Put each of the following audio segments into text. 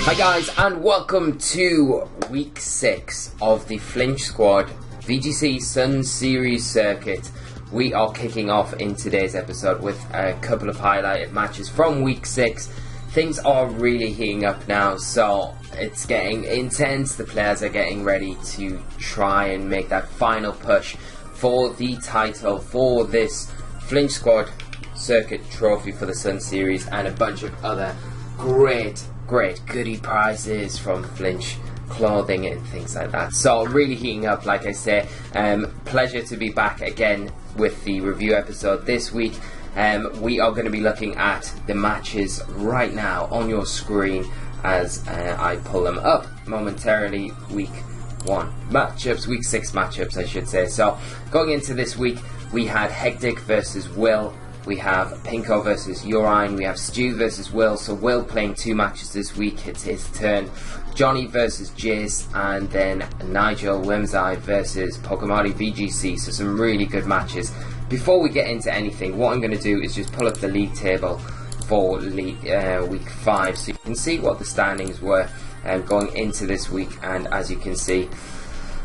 Hi guys, and welcome to week 6 of the Flinch squad VGC Sun Series circuit. We are kicking off in today's episode with a couple of highlighted matches from week 6. Things are really heating up now, so it's getting intense. The players are getting ready to try and make that final push for the title for this Flinch squad circuit trophy for the Sun Series, and a bunch of other great goodie prizes from Flinch, clothing and things like that. So really heating up, like I say. Pleasure to be back again with the review episode this week. We are going to be looking at the matches right now on your screen as I pull them up momentarily. Week 1 matchups, week 6 matchups I should say. So going into this week, we had Hectic versus Will. We have Pinko versus Urine. We have Stu versus Will. So Will playing 2 matches this week. It's his turn. Johnny versus Jace, and then Nigel Wimseye versus Pokemon VGC. So some really good matches. Before we get into anything, what I'm going to do is just pull up the league table for week 5, so you can see what the standings were going into this week. And as you can see,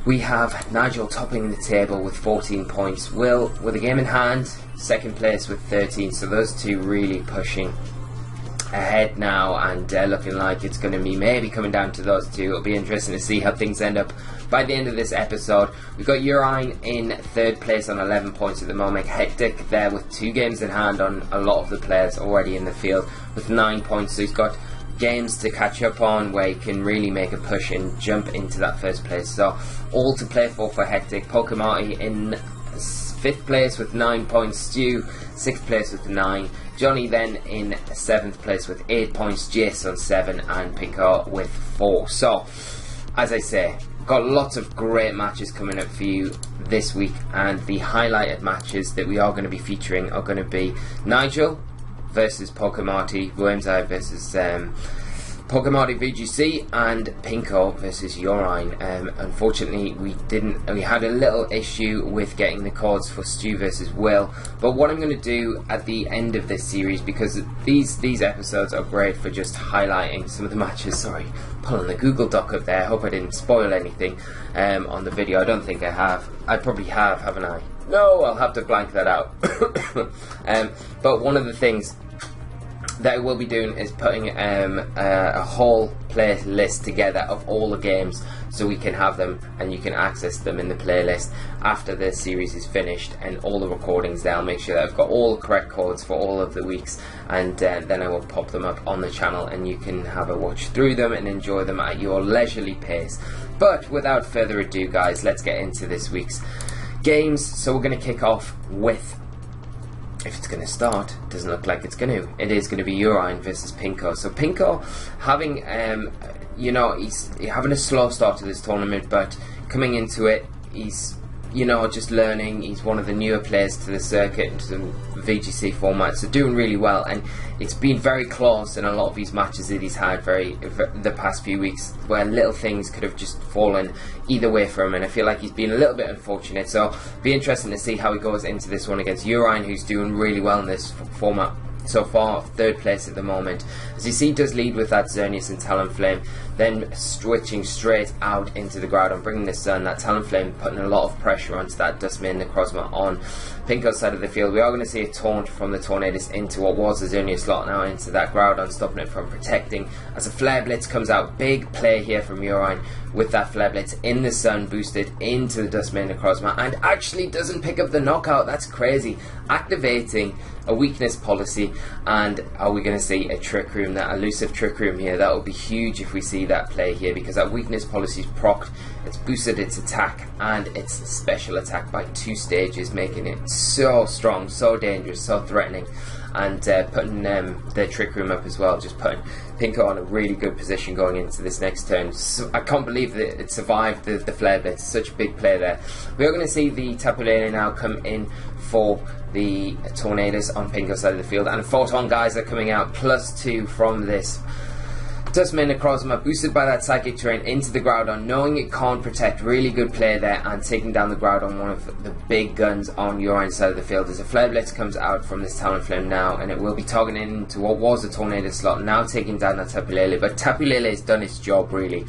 we have Nigel topping the table with 14 points. Will with a game in hand, second place with 13. So those two really pushing ahead now, and looking like it's going to be maybe coming down to those two. It'll be interesting to see how things end up by the end of this episode. We've got Urine in third place on 11 points at the moment. Hectic there with 2 games in hand on a lot of the players already in the field with 9 points. So he's got games to catch up on where he can really make a push and jump into that first place. So all to play for Hectic. Pokemon in 5th place with 9 points. Stu 6th place with 9. Johnny then in 7th place with 8 points. Jace on 7, and Pinko with 4. So as I say, got lots of great matches coming up for you this week, and the highlighted matches that we are going to be featuring are going to be Nigel versus Pokemon, Wormseye versus Pokemon VGC, and Pinko versus Urine. Unfortunately, we had a little issue with getting the codes for Stu versus Will, but what I'm going to do at the end of this series, because these episodes are great for just highlighting some of the matches. Sorry, pulling the Google Doc up there. I hope I didn't spoil anything on the video. I don't think I have. I probably have, haven't I? No, I'll have to blank that out. But one of the things that I will be doing is putting a whole playlist together of all the games, so we can have them and you can access them in the playlist after the series is finished, and all the recordings there. I'll make sure that I've got all the correct codes for all of the weeks, and then I will pop them up on the channel, and you can have a watch through them and enjoy them at your leisurely pace. But without further ado, guys, let's get into this week's games. So we're going to kick off with, if it's going to start, doesn't look like it's going to. It is going to be Urine versus Pinko. So Pinko having, he's having a slow start to this tournament, but coming into it, he's, just learning. He's one of the newer players to the circuit, to the VGC format, so doing really well. And it's been very close in a lot of these matches that he's had the past few weeks, where little things could have just fallen either way for him, and I feel like he's been a little bit unfortunate. So it'll be interesting to see how he goes into this one against Urine, who's doing really well in this format so far, 3rd place at the moment. As you see, he does lead with that Xerneas and Talonflame, then switching straight out into the Groudon, bringing the Sun. That Talonflame putting a lot of pressure onto that Dustman Necrozma on Pinko's side of the field. We are going to see a taunt from the Tornadus into what was a Xerneas slot, now into that Groudon, stopping it from protecting. As a Flare Blitz comes out, big play here from Urine with that Flare Blitz in the Sun, boosted into the Dustman Necrozma, and actually doesn't pick up the knockout. That's crazy. Activating a weakness policy, and are we going to see a Trick Room, that elusive Trick Room here? That will be huge if we see that play here, because that weakness policy is procced. It's boosted its attack and its special attack by 2 stages, making it so strong, so dangerous, so threatening. And putting the Trick Room up as well, just putting Pinko in a really good position going into this next turn. So I can't believe that it survived the Flare Blitz. Such a big play there. We are going to see the Tapu Lele now come in for the Tornadus on Pinko's side of the field, and Photon guys are coming out, +2 from this Dustman Necrozma boosted by that Psychic Terrain into the Groudon, knowing it can't protect. Really good play there, and taking down the Groudon, one of the big guns on your own side of the field. As a Flare Blitz comes out from this Talonflame now, and it will be targeting into what was a Tornado slot, now taking down that Tapu Lele. But Tapu Lele has done its job, really.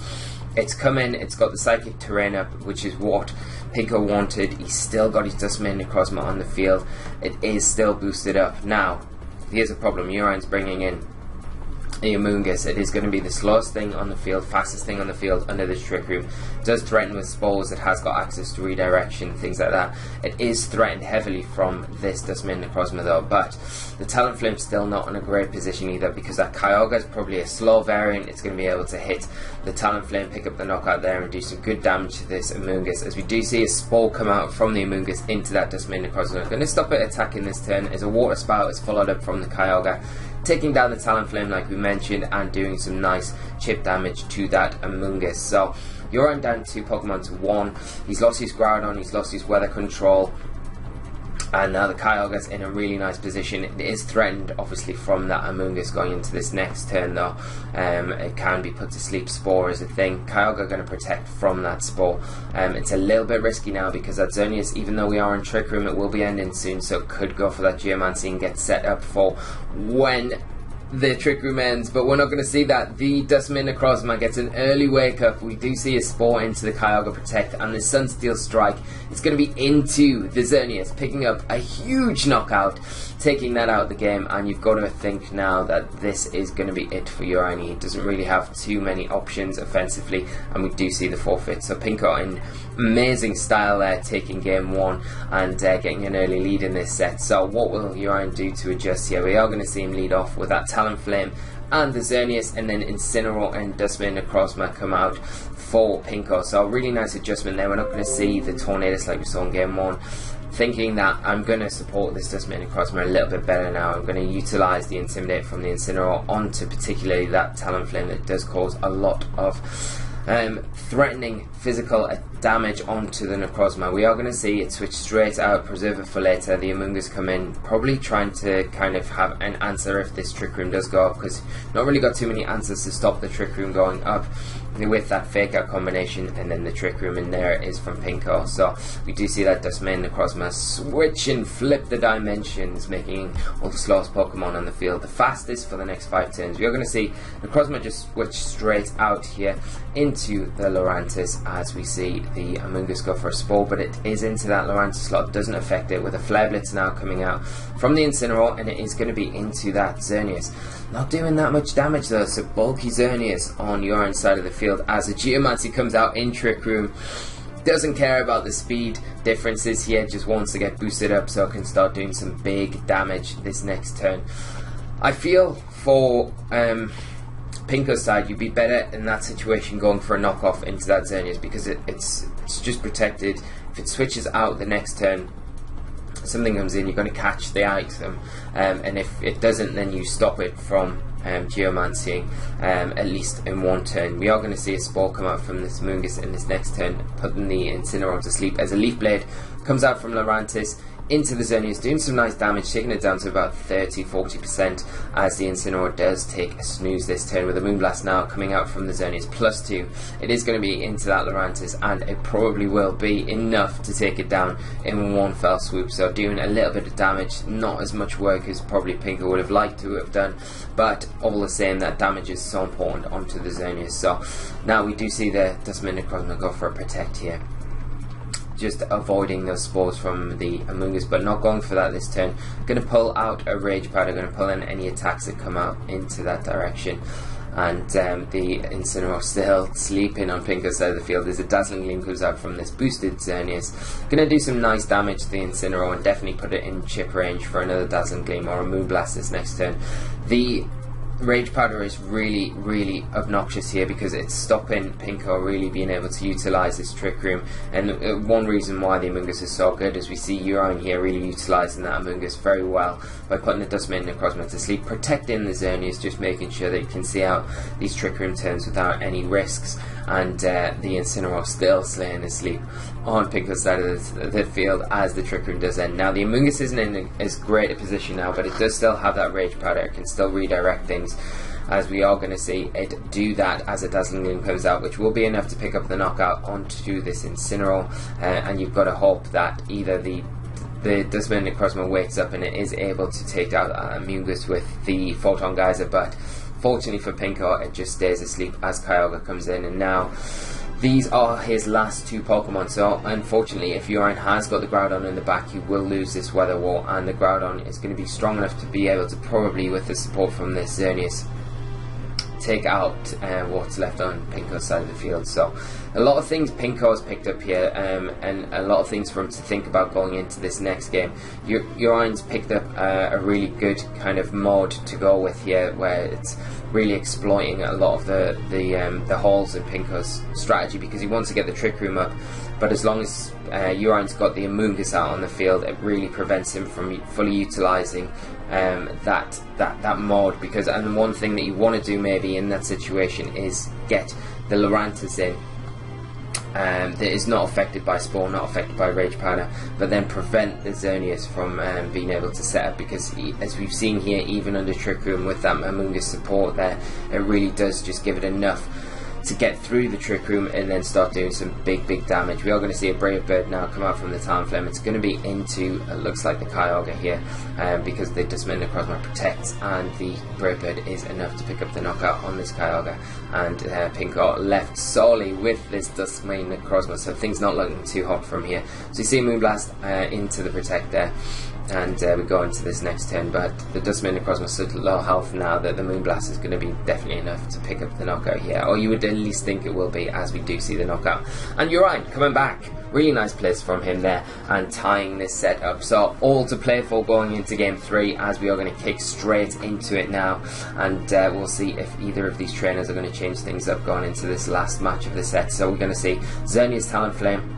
It's come in, it's got the Psychic Terrain up, which is what Pinko wanted. He's still got his Dustman Necrozma on the field. It is still boosted up. Now, here's a problem. Urine's bringing in the Amoonguss. It is going to be the slowest thing on the field, fastest thing on the field under this Trick Room. It does threaten with spores. It has got access to redirection, things like that. It is threatened heavily from this Dustman Necrozma though, but the Talonflame's still not in a great position either, because that Kyogre is probably a slow variant. It's going to be able to hit the Talonflame, pick up the knockout there, and do some good damage to this Amoonguss. As we do see a spore come out from the Amoonguss into that Dustman Necrozma. Going to stop it attacking this turn as a Water Spout is followed up from the Kyogre, taking down the Talonflame like we mentioned, and doing some nice chip damage to that Amoonguss. So Urian down 2 Pokemon to 1. He's lost his Groudon, he's lost his Weather Control, and now the Kyogre's in a really nice position. It is threatened obviously from that Amoonguss going into this next turn though. It can be put to sleep. Spore is a thing. Kyogre going to protect from that Spore. It's a little bit risky now because that Xerneas, even though we are in Trick Room, it will be ending soon, so it could go for that Geomancy and get set up for when the Trick Room ends, but we're not going to see that. The Dustman Necrozma gets an early wake up. We do see a Spore into the Kyogre Protect, and the Sunsteel Strike is going to be into the Xerneas, picking up a huge knockout, taking that out of the game. And you've got to think now that this is going to be it for Urian. He doesn't really have too many options offensively, and we do see the forfeit. So Pinko in amazing style there, taking game 1 and getting an early lead in this set. So what will Urian do to adjust here? We are going to see him lead off with that Talonflame and the Xerneas, and then Incineroar and Dustman Necrozma come out for Pinko. So really nice adjustment there. We're not going to see the Tornadoes like we saw in game 1. Thinking that I'm going to support this Dustman Necrozma a little bit better now. I'm going to utilise the Intimidate from the Incineroar onto particularly that Talonflame that does cause a lot of threatening physical damage onto the Necrozma. We are going to see it switch straight out, preserve it for later. The Amoonguss come in, probably trying to kind of have an answer if this Trick Room does go up, because not really got too many answers to stop the Trick Room going up with that Fake Out combination, and then the Trick Room in there is from Pinko. So we do see that Dustman Necrozma switch and flip the dimensions, making all the slowest Pokemon on the field the fastest for the next 5 turns. We are going to see Necrozma just switch straight out here into the Lurantis, as we see the Amoonguss go for a Spore, but it is into that Lurantis slot, doesn't affect it, with a Flare Blitz now coming out from the Incineroar, and it is going to be into that Xerneas. Not doing that much damage though, so bulky Xerneas on your own side of the field as a Geomancy comes out in Trick Room. Doesn't care about the speed differences here, just wants to get boosted up so it can start doing some big damage this next turn. I feel for Pinko's side, you'd be better in that situation going for a knockoff into that Xerneas, because it's just protected. If it switches out the next turn, something comes in, you're going to catch the item, and if it doesn't, then you stop it from Geomancying, at least in 1 turn. We are going to see a Spore come out from this Amoonguss in this next turn, putting the Incineroar to sleep, as a Leaf Blade comes out from Lurantis into the Xerneas, doing some nice damage, taking it down to about 30-40%, as the Incineroar does take a snooze this turn, with a Moonblast now coming out from the Xerneas +2. It is going to be into that Lurantis, and it probably will be enough to take it down in 1 fell swoop. So doing a little bit of damage, not as much work as probably Pinko would have liked to have done, but all the same, that damage is so important onto the Xerneas. So now we do see the Dustman Necrozma go for a Protect here, just avoiding those Spores from the Amoonguss, but not going for that this turn. Going to pull out a Rage Powder, going to pull in any attacks that come out into that direction. And the Incineroar still sleeping on Pinko's side of the field as a Dazzling Gleam comes out from this boosted Xerneas. Going to do some nice damage to the Incineroar and definitely put it in chip range for another Dazzling Gleam or a Moonblast this next turn. The Rage Powder is really, really obnoxious here because it's stopping Pinko really being able to utilise this Trick Room, and one reason why the Amoonguss is so good is we see Urian here really utilising that Amoonguss very well by putting the Dustman Necrozma to sleep, protecting the Xerneas, just making sure that you can see out these Trick Room turns without any risks, and the Incineroar still slaying his sleep on Pinko's side of the field as the Trick Room does end. Now the Amoonguss isn't in as great a position now, but it does still have that Rage Powder, it can still redirect things, as we are going to see it do that as a Dazzling Gleam comes out, which will be enough to pick up the knockout onto this Incineroar, and you've got to hope that either the Dustman Necrozma wakes up and it is able to take out Amoonguss with the Photon Geyser, but fortunately for Pinko, it just stays asleep as Kyogre comes in, and now these are his last two Pokemon. So unfortunately, if Urine has got the Groudon in the back, you will lose this Weather Wall, and the Groudon is going to be strong enough to be able to probably, with the support from this Xerneas, take out what's left on Pinko's side of the field. So a lot of things Pinko has picked up here, and a lot of things for him to think about going into this next game. Urine's picked up a really good kind of mod to go with here, where it's really exploiting a lot of the holes in Pinko's strategy, because he wants to get the Trick Room up, but as long as Urine's got the Amoonguss out on the field, it really prevents him from fully utilising that mod. Because, and one thing that you want to do maybe in that situation is get the Lurantis in that is not affected by Spore, not affected by Rage Powder, but then prevent the Xerneas from being able to set up, because as we've seen here, even under Trick Room with that Amoonguss support there, it really does just give it enough to get through the Trick Room and then start doing some big damage. We are going to see a Brave Bird now come out from the Talonflame. It's going to be into, it looks like, the Kyogre here, because the Dustman Necrozma protects, and the Brave Bird is enough to pick up the knockout on this Kyogre, and Pinko left solely with this Dustman Necrozma, so things not looking too hot from here. So you see Moonblast into the Protect there, and we go into this next turn, but the Dustman Necrozma is such low health now that the Moonblast is going to be definitely enough to pick up the knockout here, or you would at least think it will be, as we do see the knockout. And Urine coming back, really nice place from him there, and tying this set up. So all to play for going into game 3, as we are going to kick straight into it now, and we'll see if either of these trainers are going to change things up going into this last match of the set. So we're going to see Xerneas Talonflame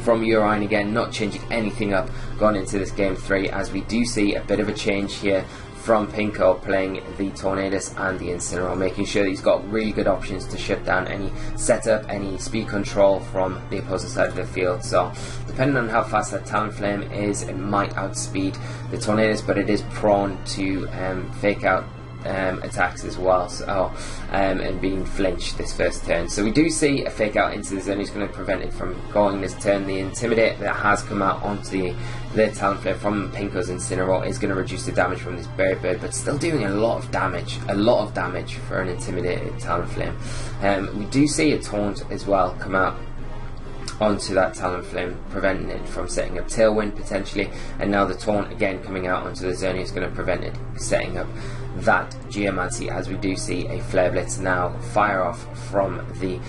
from Urine again, not changing anything up going into this game 3, as we do see a bit of a change here from Pinko, playing the Tornadus and the Incineroar, making sure that he's got really good options to shut down any setup, any speed control from the opposing side of the field. So depending on how fast that Talonflame is, it might outspeed the Tornadus, but it is prone to fake out attacks as well, so and being flinched this first turn. So we do see a fake out into the zone. He's going to prevent it from going this turn. The Intimidate that has come out onto the Talonflame from Pinko's Incineroar is going to reduce the damage from this Brave Bird, but still doing a lot of damage for an intimidated Talonflame. We do see a Taunt as well come out onto that Talonflame, preventing it from setting up Tailwind potentially, and now the Taunt again coming out onto the Xerneas is going to prevent it setting up that Geomancy, as we do see a Flare Blitz now fire off from the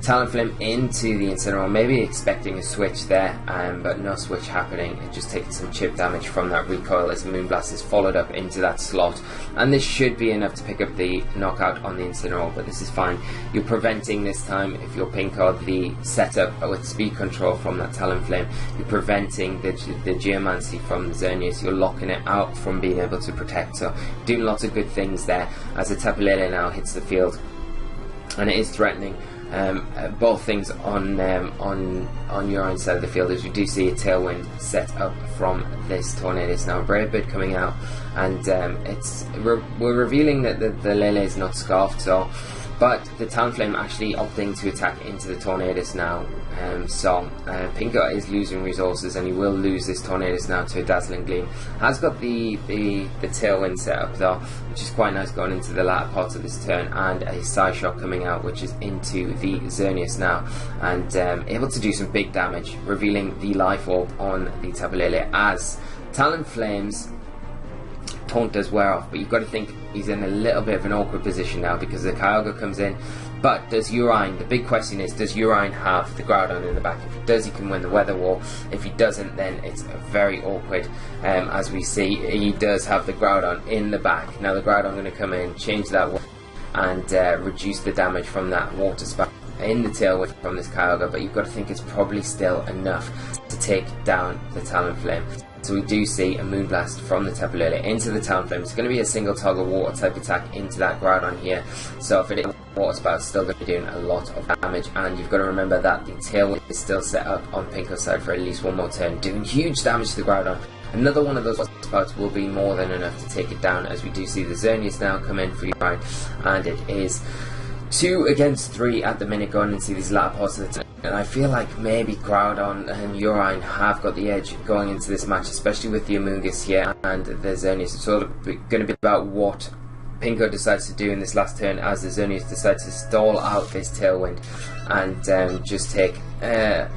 Talonflame into the Incineroar, maybe expecting a switch there, but no switch happening. It just taking some chip damage from that recoil as the Moonblast is followed up into that slot, and this should be enough to pick up the knockout on the Incineroar, but this is fine. You're preventing this time, if you're Pinko, the setup with speed control from that Talonflame. You're preventing the Geomancy from the Xerneas. You're locking it out from being able to protect, so doing lots of good things there as the Tapu Lele now hits the field, and it is threatening both things on your side of the field, as you do see a Tailwind set up from this Tornadus. Now Brave Bird coming out, and we're revealing that the Lele is not scarfed, so, but the Talonflame actually opting to attack into the Tornadus now. So Pinko is losing resources, and he will lose this Tornadus now to a Dazzling Gleam. Has got the Tailwind set up though, which is quite nice going into the latter parts of this turn, and a Psyshock coming out, which is into the Xerneas now, and able to do some big damage, revealing the Life Orb on the Tapu Lele as Talonflame's Taunt does wear off. But you've got to think he's in a little bit of an awkward position now, because the Kyogre comes in. But does Urine, the big question is, does Urine have the Groudon in the back? If he does, he can win the Weather Wall. If he doesn't, then it's very awkward. As we see, he does have the Groudon in the back. Now the Groudon going to come in, change that, and reduce the damage from that Water Spout in the Tailwind from this Kyogre, but you've got to think it's probably still enough to take down the Talonflame. So we do see a Moonblast from the Tapu Lele into the Talonflame. It's going to be a single target water type attack into that Groudon here, so if it is Water Spout, it's still going to be doing a lot of damage, and you've got to remember that the Tailwind is still set up on Pinko's side for at least one more turn, doing huge damage to the Groudon, Another one of those spouts will be more than enough to take it down, as we do see the Xerneas now come in for Urine, and it is 2 against 3 at the minute going into these latter parts of the turn. And I feel like maybe Groudon and Urine have got the edge going into this match, especially with the Amoonguss here and the Xerneas. It's all going to be about what Pinko decides to do in this last turn, as the Xerneas decides to stall out this Tailwind and just take a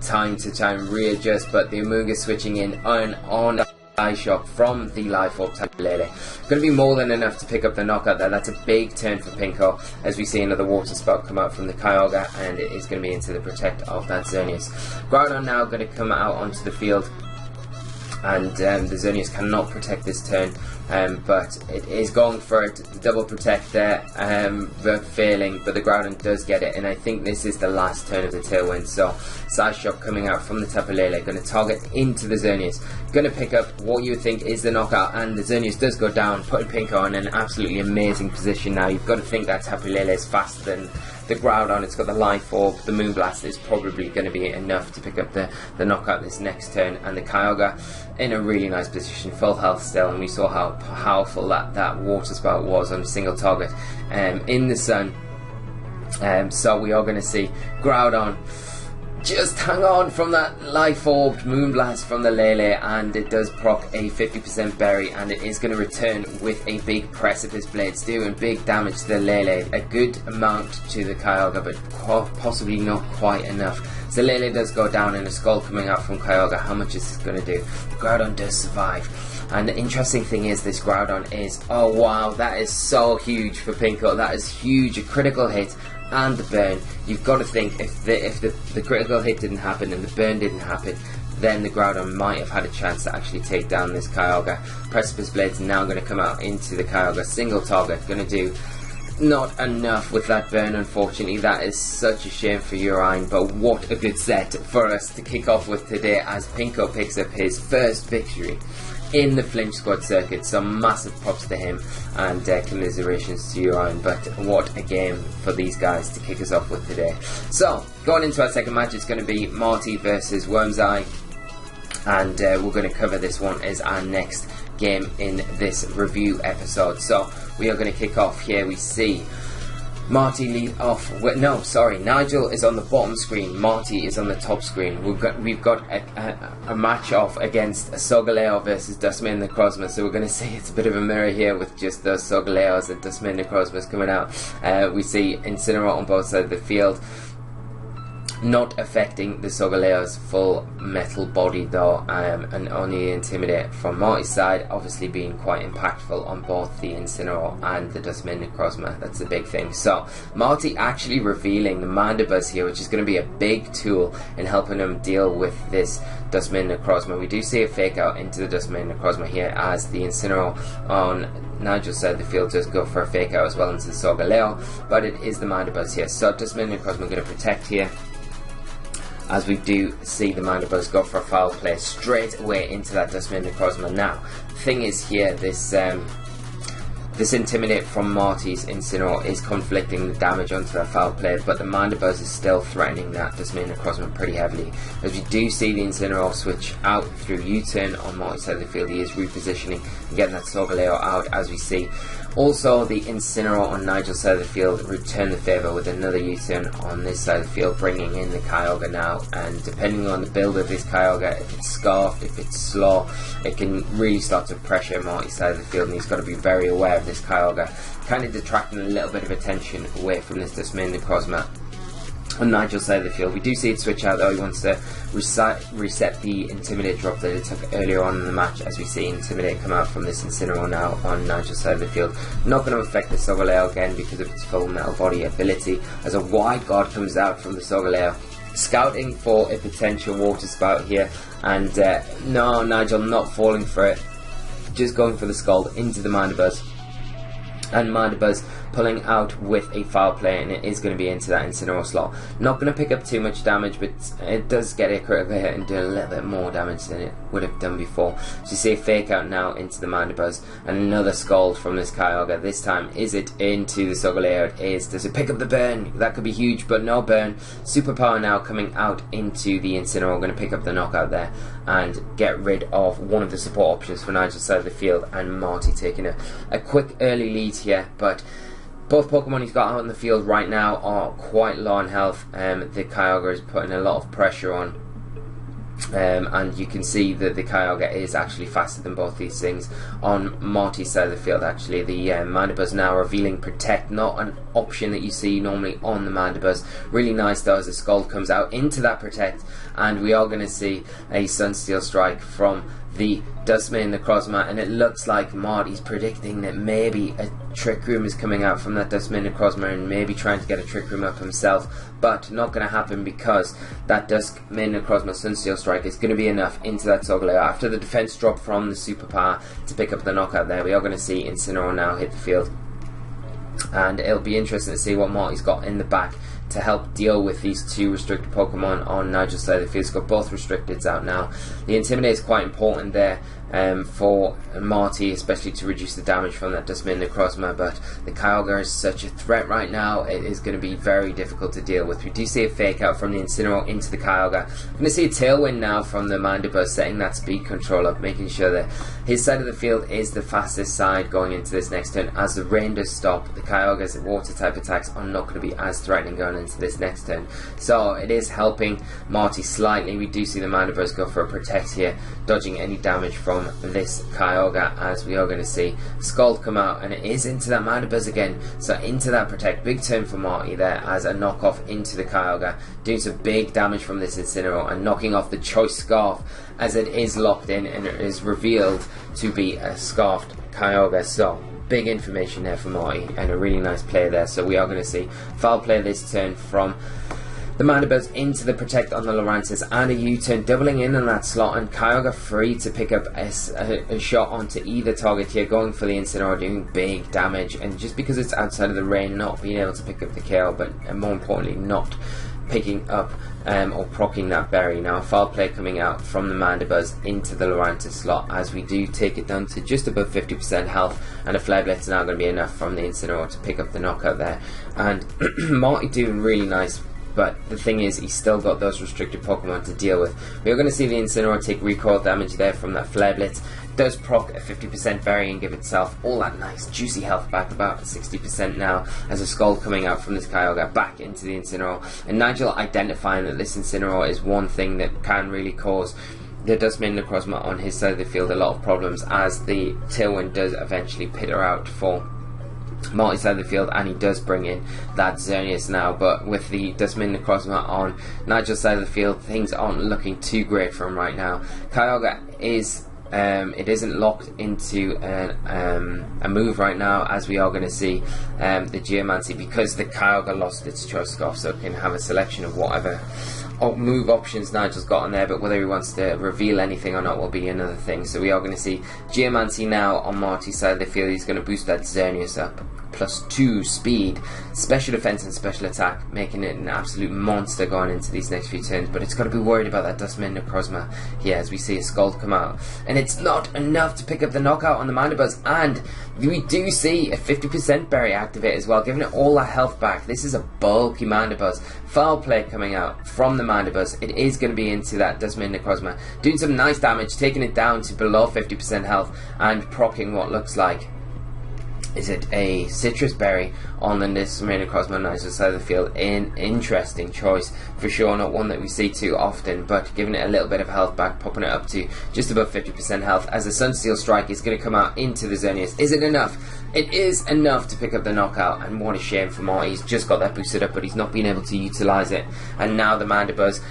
time to try and readjust. But the Amoonguss switching in on Ice Shock from the Life Orb Tapu Lele. Going to be more than enough to pick up the knockout there. That's a big turn for Pinko, as we see another Water Spout come out from the Kyogre, and it is going to be into the Protect of that Xerneas. Groudon now going to come out onto the field, and the Xerneas cannot protect this turn, but it is going for it, the double protect there, but failing, but the Groudon does get it, and I think this is the last turn of the Tailwind. So Side Shock coming out from the Tapu Lele, going to target into the Xerneas, going to pick up what you would think is the knockout, and the Xerneas does go down, putting Pinko in an absolutely amazing position now. You've got to think that Tapu Lele is faster than the Groudon. It's got the Life Orb, the Moonblast is probably going to be enough to pick up the knockout this next turn, and the Kyogre in a really nice position, full health still, and we saw how powerful that Water Spout was on a single target in the sun. So we are going to see Groudon just hang on from that Life Orb Moonblast from the Lele, and it does proc a 50% berry, and it is going to return with a big Precipice Blades, doing big damage to the Lele, a good amount to the Kyogre, but possibly not quite enough. So Lele does go down, and a Skull coming out from Kyogre. How much is this going to do? Groudon does survive. And the interesting thing is, this Groudon is, oh wow, that is so huge for Pinko. That is huge, a critical hit and the burn. You've got to think, if the critical hit didn't happen and the burn didn't happen, then the Groudon might have had a chance to actually take down this Kyogre. Precipice Blade's now going to come out into the Kyogre, single target, going to do not enough with that burn, unfortunately. That is such a shame for Urine, but what a good set for us to kick off with today, as Pinko picks up his first victory in the Flinch squad circuit. So massive props to him, and commiserations to Urine, but what a game for these guys to kick us off with today. So going into our second match, it's going to be Marty versus Wormseye, and we're going to cover this one as our next game in this review episode. So we are going to kick off here. We see Marty lead off. No, sorry, Nigel is on the bottom screen, Marty is on the top screen. We've got a match off against Solgaleo versus Dustman Necrozma, so we're going to see it's a bit of a mirror here with just those Solgaleos and Dustman Necrozmas coming out. We see Incineroar on both sides of the field, not affecting the Solgaleo's full metal body though, and only Intimidate from Marty's side, obviously being quite impactful on both the Incineroar and the Dustman Necrozma. That's the big thing. So Marty actually revealing the Mandibuzz here, which is going to be a big tool in helping him deal with this Dustman Necrozma. We do see a fake out into the Dustman Necrozma here, as the Incineroar on Nigel's side of the field does go for a fake out as well into the Solgaleo, but it is the Mandibuzz here. So Dustman Necrozma going to protect here, as we do see the Mandibuzz go for a foul play straight away into that Dustman Necrozma. Now, the thing is here, this Intimidate from Marty's Incineroar is conflicting the damage onto that foul play, but the Mandibuzz is still threatening that Dustman Necrozma pretty heavily. As we do see the Incineroar switch out through U-turn on Marty's side of the field, he is repositioning and getting that Solgaleo out, as we see. Also, the Incineroar on Nigel's side of the field return the favour with another U-turn on this side of the field, bringing in the Kyogre now. And depending on the build of this Kyogre, if it's Scarfed, if it's slow, it can really start to pressure Marty's side of the field, and he's got to be very aware of this Kyogre, kind of detracting a little bit of attention away from this Dustman Necrozma on Nigel's side of the field. We do see it switch out though. He wants to reset the Intimidate drop that it took earlier on in the match, as we see Intimidate come out from this Incineroar now on Nigel's side of the field. Not going to affect the Solgaleo again because of its full metal body ability, as a Wide Guard comes out from the Solgaleo, scouting for a potential Water Spout here, and no, Nigel not falling for it, just going for the Scald into the Mandibuzz. and Mandibuzz pulling out with a foul play, and it is going to be into that Incineroar slot. Not going to pick up too much damage, but it does get a critical hit and do a little bit more damage than it would have done before. So you see a fake out now into the Mandibuzz, and another Scald from this Kyogre. This time, is it into the Solgaleo? It is. Does it pick up the burn? That could be huge, but no burn. Superpower now coming out into the Incineroar. Going to pick up the knockout there and get rid of one of the support options for Nigel's side of the field, and Marty taking a quick early lead here, but both Pokemon he's got out in the field right now are quite low on health. The Kyogre is putting a lot of pressure on, and you can see that the Kyogre is actually faster than both these things. On Marty's side of the field, actually, the Mandibuzz now revealing Protect, not an option that you see normally on the Mandibuzz. Really nice though as the Scald comes out into that Protect, and we are going to see a Sunsteel Strike from the Dustman Necrozma, and it looks like Marty's predicting that maybe a Trick Room is coming out from that Dustman Necrozma and maybe trying to get a Trick Room up himself, but not going to happen because that Dustman Necrozma Sunsteel Strike is going to be enough into that Solgaleo. After the defense drop from the Superpower to pick up the knockout there, we are going to see Incineroar now hit the field, and it'll be interesting to see what Marty's got in the back to help deal with these two restricted Pokemon on Nigel's side of the field. He's got both restricteds out now. The Intimidate is quite important there for Marty, especially to reduce the damage from that Dustman Necrozma, but the Kyogre is such a threat right now, it is going to be very difficult to deal with. We do see a fake out from the Incineroar into the Kyogre. We're going to see a Tailwind now from the Mandibuzz, setting that speed control up, making sure that his side of the field is the fastest side going into this next turn. As the rain does stop, the Kyogre's water type attacks are not going to be as threatening going into this next turn, so it is helping Marty slightly. We do see the Mandibuzz go for a Protect here, dodging any damage from this Kyogre, as we are going to see Scald come out, and it is into that Mandibuzz again, so into that Protect. Big turn for Marty there as a knockoff into the Kyogre, doing some big damage from this Incineroar and knocking off the Choice Scarf as it is locked in and it is revealed to be a Scarfed Kyogre. So big information there for Marty and a really nice play there. So we are going to see foul play this turn from the Mandibuzz into the Protect on the Lurantis, and a U-turn doubling in on that slot, and Kyogre free to pick up a shot onto either target here, going for the Incineroar, doing big damage, and just because it's outside of the rain, not being able to pick up the KO, but more importantly not picking up or proccing that berry. Now a foul play coming out from the Mandibuzz into the Lurantis slot, as we do take it down to just above 50% health, and a Flare Blitz now going to be enough from the Incineroar to pick up the knockout there, and Marty doing really nice. But the thing is, he's still got those restricted Pokemon to deal with. We're going to see the Incineroar take recoil damage there from that Flare Blitz. Does proc a 50% berry and give itself all that nice juicy health back, about 60% now, as a Scald coming out from this Kyogre back into the Incineroar. And Nigel identifying that this Incineroar is one thing that can really cause the Dustman Necrozma on his side of the field a lot of problems, as the Tailwind does eventually peter out for Marty's side of the field, and he does bring in that Xerneas now. But with the Dustman Necrozma on Nigel's side of the field, things aren't looking too great for him right now. Kyogre is it isn't locked into a move right now, as we are going to see the Geomancy, because the Kyogre lost its Choice Scarf, so it can have a selection of whatever move options Nigel's got on there, but whether he wants to reveal anything or not will be another thing. So we are going to see Geomancy now on Marty's side of the field. He's going to boost that Xerneas up, +2 speed, special defense and special attack, making it an absolute monster going into these next few turns. But it's got to be worried about that Dustman Necrozma here, as we see a Scald come out, and it's not enough to pick up the knockout on the Mandibuzz, and we do see a 50% berry activate as well, giving it all that health back. This is a bulky Mandibuzz. Foul play coming out from the Mandibuzz. It is going to be into that Dustman Necrozma, doing some nice damage, taking it down to below 50% health, and proccing what looks like, is it a Citrus Berry on the Dustman Necrozma on Nigel's side of the field? An interesting choice for sure, not one that we see too often, but giving it a little bit of health back, popping it up to just above 50% health, as the Sunsteel Strike is going to come out into the Xerneas. Is it enough? It is enough to pick up the knockout, and what a shame for Marty. He's just got that boosted up, but he's not been able to utilise it, and now the Mandibuzz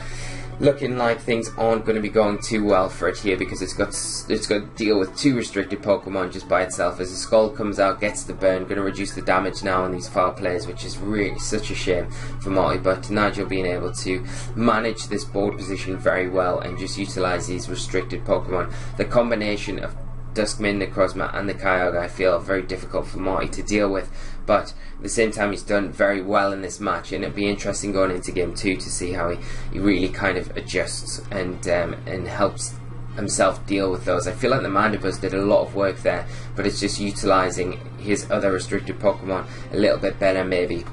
looking like things aren't going to be going too well for it here, because it's got to deal with 2 restricted Pokemon just by itself. As the Scald comes out, gets the burn, going to reduce the damage now on these foul plays, which is really such a shame for Marty. But Nigel being able to manage this board position very well and just utilise these restricted Pokemon. The combination of Duskmane, Necrozma and the Kyogre I feel are very difficult for Marty to deal with, but at the same time he's done very well in this match, and it'll be interesting going into game 2 to see how he really kind of adjusts and helps himself deal with those. I feel like the Mandibuzz did a lot of work there, but it's just utilising his other restricted Pokemon a little bit better maybe,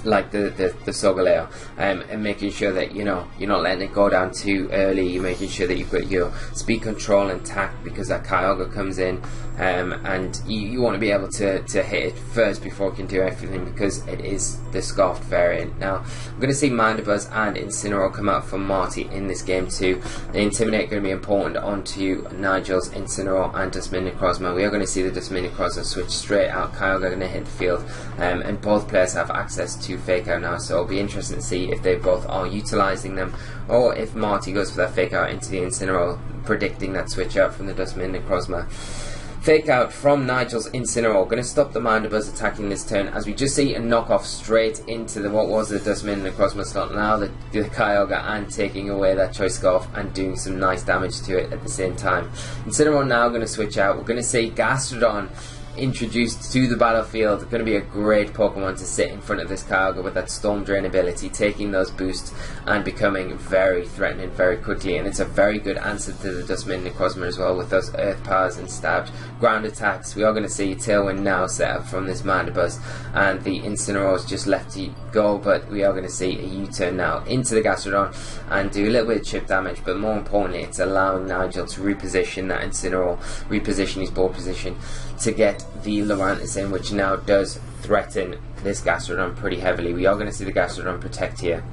like the Solgaleo, and making sure that you're not letting it go down too early. You're making sure that you've got your speed control intact, because that Kyogre comes in, and you want to be able to hit it first before it can do everything, because it is the Scarfed variant. Now I'm going to see Mandibuzz and Incineroar come out from Marty in this game too. The Intimidate going to be important onto Nigel's Incineroar and Duskmane Necrozma. We are going to see the Duskmane Necrozma switch straight out. Kyogre going to hit the field, and both players have access to Fake Out now, so it'll be interesting to see if they both are utilising them, or if Marty goes for that Fake Out into the Incineroar, predicting that switch out from the Duskmane Necrozma. Fake Out from Nigel's Incineroar, going to stop the Mandibuzz attacking this turn, as we just see a knockoff straight into what was the Duskmane Necrozma slot, now the Kyogre, and taking away that Choice Scarf and doing some nice damage to it at the same time. Incineroar now going to switch out. We're going to see Gastrodon introduced to the battlefield. Going to be a great Pokemon to sit in front of this Kyogre with that Storm Drain ability, taking those boosts and becoming very threatening very quickly, and it's a very good answer to the Duskmane Necrozma as well, with those Earth Powers and stabbed ground attacks. We are going to see Tailwind now set up from this Mandibuzz, and the Incineroar is just left to go, but we are going to see a U-turn now into the Gastrodon and do a little bit of chip damage, but more importantly it's allowing Nigel to reposition that Incineroar, reposition his ball position to get the Lurantis in, which now does threaten this Gastrodon pretty heavily. We are going to see the Gastrodon protect here,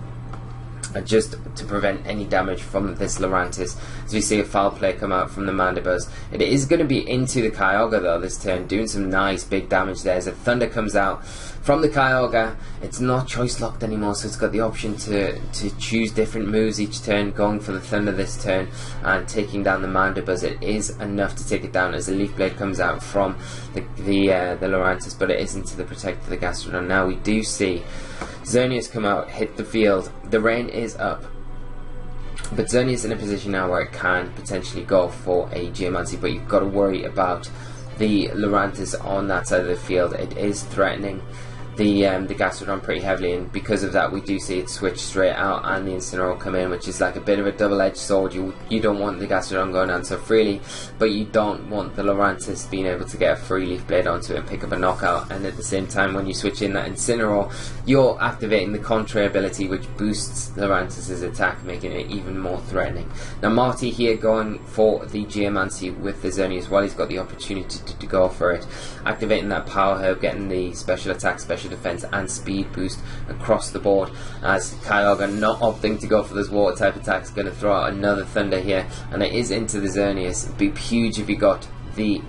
just to prevent any damage from this Lurantis, as we see a foul play come out from the Mandibuzz. It is going to be into the Kyogre though this turn, doing some nice big damage there as a Thunder comes out from the Kyogre. It's not choice locked anymore, so it's got the option to choose different moves each turn, going for the Thunder this turn and taking down the Mandibuzz. It is enough to take it down as the Leaf Blade comes out from the Lurantis, but it isn't to the protect of the Gastrodon. Now we do see Xerneas come out, hit the field. The rain is up, but Xerneas in a position now where it can potentially go for a Geomancy, but you've got to worry about the Lurantis on that side of the field. It is threatening the Gastrodon pretty heavily, and because of that we do see it switch straight out and the Incineroar come in, which is like a bit of a double-edged sword. You don't want the Gastrodon going down so freely, but you don't want the Lurantis being able to get a free Leaf Blade onto it and pick up a knockout, and at the same time when you switch in that Incineroar you're activating the Contrary ability, which boosts Lurantis' attack, making it even more threatening. Now Marty here going for the Geomancy with the Xerneas while he's got the opportunity to go for it, activating that Power Herb, getting the special attack, special defense and speed boost across the board, as Kyogre not opting to go for those water type attacks, going to throw out another Thunder here, and it is into the Xerneas. It'd be huge if he got the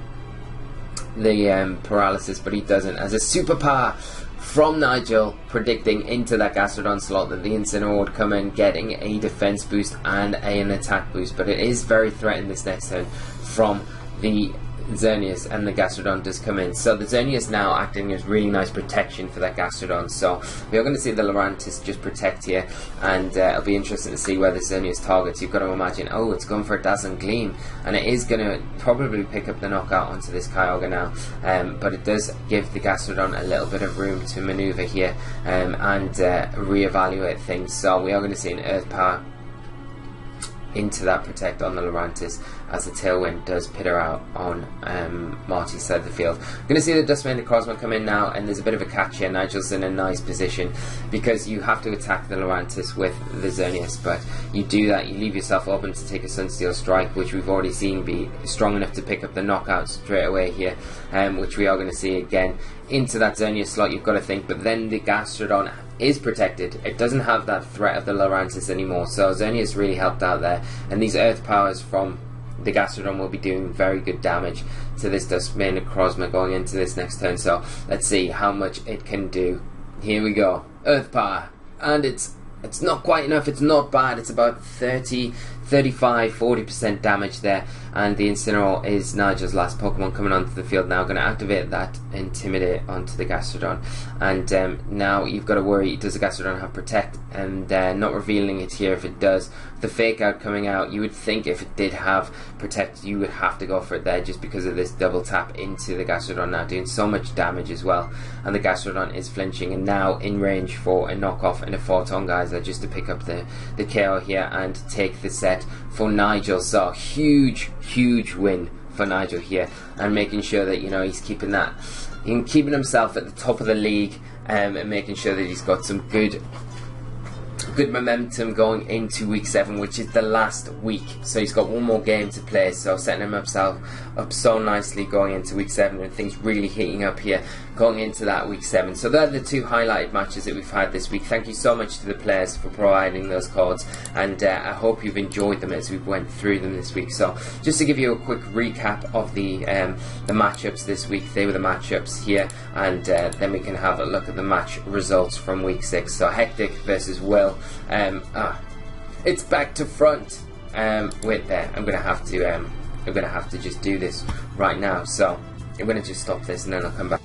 paralysis, but he doesn't, as a superpower from Nigel predicting into that Gastrodon slot that the Incineroar would come in, getting a defense boost and an attack boost, but it is very threatened this next turn from the Xerneas, and the Gastrodon does come in. So the Xerneas now acting as really nice protection for that Gastrodon. So we are going to see the Lurantis just protect here, and it'll be interesting to see where the Xerneas targets. You've got to imagine, oh, it's going for a Dazzling Gleam, and it is going to probably pick up the knockout onto this Kyogre now, but it does give the Gastrodon a little bit of room to maneuver here and reevaluate things. So we are going to see an Earth Power into that protect on the Lurantis, as the Tailwind does pitter out on Marty's side of the field. We're going to see the Duskmane Necrozma come in now, and there's a bit of a catch here. Nigel's in a nice position because you have to attack the Lurantis with the Xerneas, but you do that, you leave yourself open to take a Sunsteel Strike, which we've already seen be strong enough to pick up the knockout straight away here, which we are going to see again into that Xerneas slot, you've got to think, but then the Gastrodon is protected. It doesn't have that threat of the Lurantis anymore, so Xerneas really helped out there, and these Earth Powers from the Gastrodon will be doing very good damage to this Duskmane Necrozma going into this next turn. So let's see how much it can do. Here we go, Earth Power, and it's not quite enough. It's not bad. It's about 30 35-40% damage there, and the Incineroar is Nigel's last Pokemon coming onto the field now. Going to activate that Intimidate onto the Gastrodon, and now you've got to worry, does the Gastrodon have Protect? And not revealing it here if it does. The Fake Out coming out, you would think if it did have Protect you would have to go for it there, just because of this double tap into the Gastrodon now, doing so much damage as well. And the Gastrodon is flinching, and now in range for a knockoff and a Photon Geyser, just to pick up the KO here and take the set for Nigel. So huge win for Nigel here, and making sure that, you know, he's keeping himself at the top of the league, and making sure that he's got some good momentum going into week 7, which is the last week. So he's got one more game to play, so setting himself up so nicely going into week 7, and things really heating up here going into that week 7. So they're the 2 highlighted matches that we've had this week. Thank you so much to the players for providing those codes, and I hope you've enjoyed them as we went through them this week. So just to give you a quick recap of the matchups this week, they were the matchups here, and then we can have a look at the match results from week 6. So Hectic versus Will. It's back to front. Wait there. I'm gonna have to just do this right now. So I'm gonna just stop this and then I'll come back.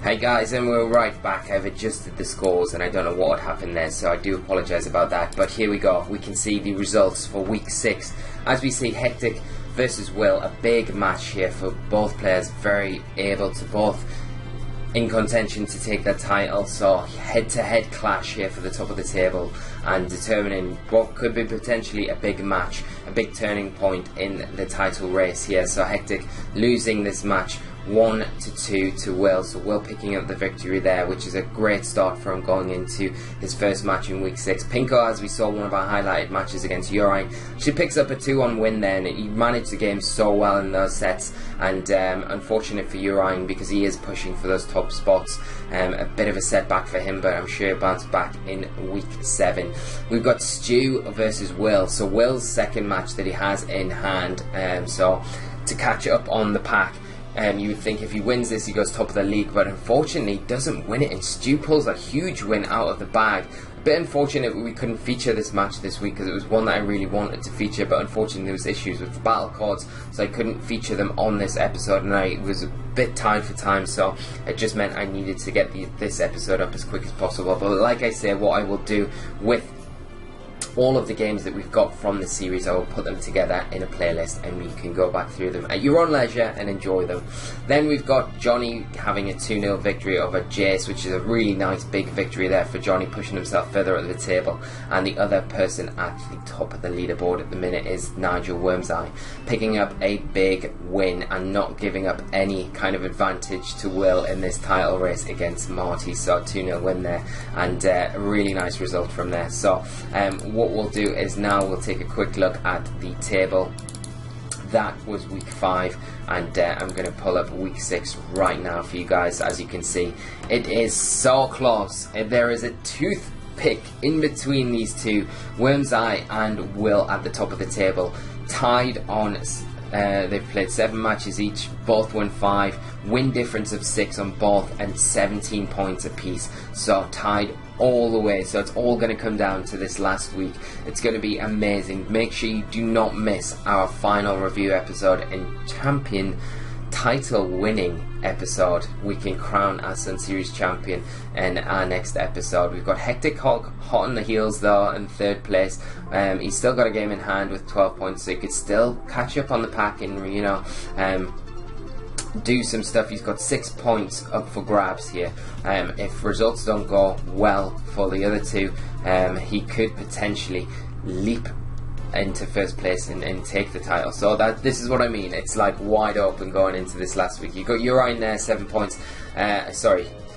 Hey guys, and we're right back. I've adjusted the scores and I don't know what happened there, so I do apologise about that. But here we go. We can see the results for week 6. As we see, Hectic versus Will, a big match here for both players, very able to both in contention to take that title. So head-to-head clash here for the top of the table, and determining what could be potentially a big match, a big turning point in the title race here. So Hectic losing this match 1-2 to Will, so Will picking up the victory there, which is a great start for him going into his first match in week 6. Pinko, as we saw one of our highlighted matches against Urine, she picks up a 2-1 win there, and he managed the game so well in those sets, and unfortunate for Urine because he is pushing for those top spots. A bit of a setback for him, but I'm sure he'll bounce back in week 7. We've got Stu versus Will, so Will's second match that he has in hand, so to catch up on the pack. You would think if he wins this he goes top of the league, but unfortunately he doesn't win it, and Stu pulls a huge win out of the bag. A bit unfortunate we couldn't feature this match this week, because it was one that I really wanted to feature, but unfortunately there was issues with the battle cards, so I couldn't feature them on this episode, and I was a bit tied for time, so it just meant I needed to get this episode up as quick as possible. But like I say, what I will do with all of the games that we've got from the series, I will put them together in a playlist, and you can go back through them at your own leisure and enjoy them. Then we've got Johnny having a 2-0 victory over Jace, which is a really nice big victory there for Johnny, pushing himself further up the table. And the other person at the top of the leaderboard at the minute is Nigel Wormseye, picking up a big win and not giving up any kind of advantage to Will in this title race against Marty. So 2-0 win there, and a really nice result from there. So what we'll do is now we'll take a quick look at the table. That was week 5, and I'm going to pull up week 6 right now for you guys. As you can see, it is so close. There is a toothpick in between these two, Wormseye and Will at the top of the table, tied on. They've played 7 matches each, both won 5, win difference of 6 on both, and 17 points apiece. So tied all the way, so it's all going to come down to this last week. It's going to be amazing. Make sure you do not miss our final review episode and champion title winning episode. We can crown our Sun Series champion in our next episode. We've got Hectic Hawk hot on the heels though in 3rd place. He's still got a game in hand with 12 points, so he could still catch up on the pack and, you know, do some stuff. He's got 6 points up for grabs here. If results don't go well for the other two, he could potentially leap into 1st place and take the title. So this is what I mean. It's like wide open going into this last week. You've got Urine there, 7 points.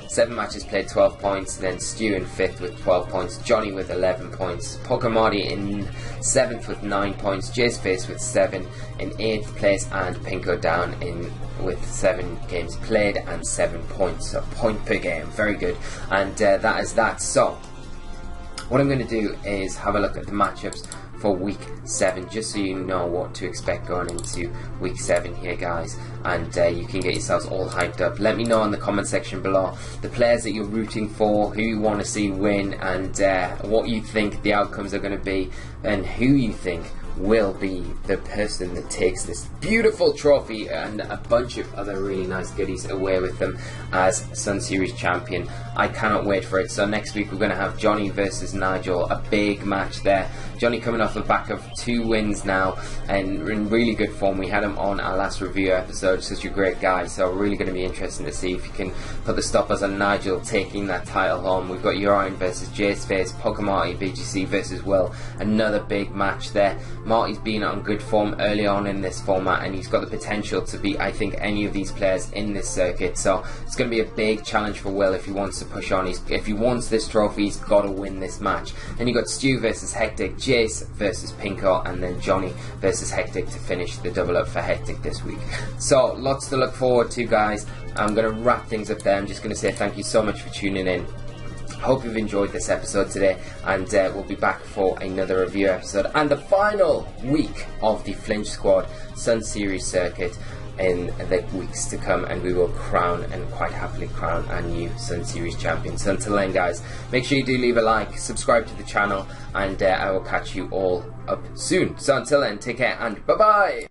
7 matches played, 12 points. Then Stu in 5th with 12 points. Johnny with 11 points. Pokemon in 7th with 9 points. Jace Face with 7 in 8th place, and Pinko down in with 7 games played and 7 points. So point per game, very good. And that is that. So what I'm going to do is have a look at the matchups for week 7, just so you know what to expect going into week 7 here, guys, and you can get yourselves all hyped up. Let me know in the comment section below the players that you're rooting for, who you want to see win, and what you think the outcomes are going to be, and who you think will be the person that takes this beautiful trophy and a bunch of other really nice goodies away with them as Sun Series champion. I cannot wait for it. So next week we're going to have Johnny versus Nigel, a big match there. Johnny coming off the back of 2 wins now and in really good form. We had him on our last review episode, such a great guy, so really going to be interesting to see if he can put the stoppers on Nigel taking that title home. We've got Urian versus J-Space, Pokemarty, VGC versus Will, another big match there. Marty's been on good form early on in this format and he's got the potential to beat, I think, any of these players in this circuit, so it's going to be a big challenge for Will if he wants to push on. If he wants this trophy, he's got to win this match. Then you've got Stu versus Hectic, Jace versus Pinko, and then Johnny versus Hectic to finish the double up for Hectic this week. So lots to look forward to, guys. I'm going to wrap things up there. I'm just going to say thank you so much for tuning in. Hope you've enjoyed this episode today, and we'll be back for another review episode and the final week of the Flinch Squad Sun Series circuit in the weeks to come, and we will crown and quite happily crown our new Sun Series champion. So until then, guys, make sure you do leave a like, subscribe to the channel, and I will catch you all up soon. So until then, take care and bye bye.